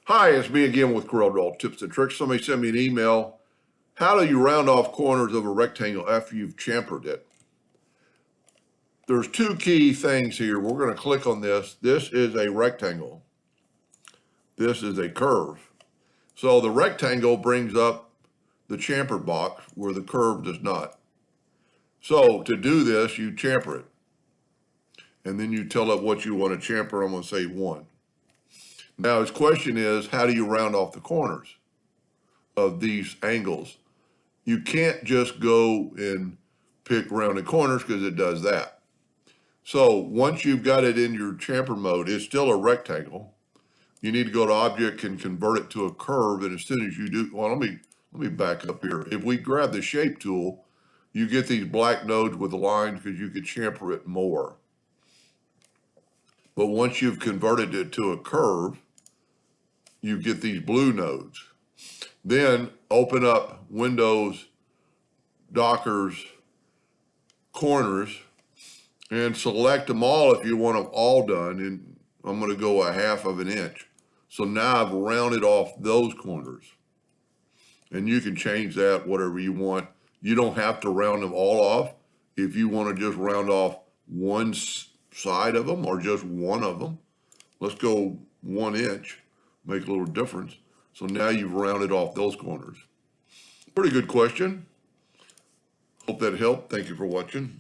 Hi, it's me again with Corel Tips and Tricks. Somebody sent me an email. How do you round off corners of a rectangle after you've chamfered it? There's two key things here. We're going to click on this. This is a rectangle. This is a curve. So the rectangle brings up the chamfered box where the curve does not. So to do this, you chamfer it. And then you tell it what you want to chamfer. I'm going to say 1. Now his question is, how do you round off the corners of these angles? You can't just go and pick rounded corners because it does that. So once you've got it in your chamfer mode, it's still a rectangle. You need to go to Object and convert it to a curve. And as soon as you do, well, let me back up here. If we grab the shape tool, you get these black nodes with lines because you could chamfer it more. But once you've converted it to a curve, you get these blue nodes. Then open up Windows, Dockers, corners, and select them all if you want them all done. And I'm going to go 1/2 inch. So now I've rounded off those corners. And you can change that whatever you want. You don't have to round them all off. If you want to just round off one side of them or just one of them, let's go 1 inch, make a little difference. So now you've rounded off those corners. Pretty good question. Hope that helped. Thank you for watching.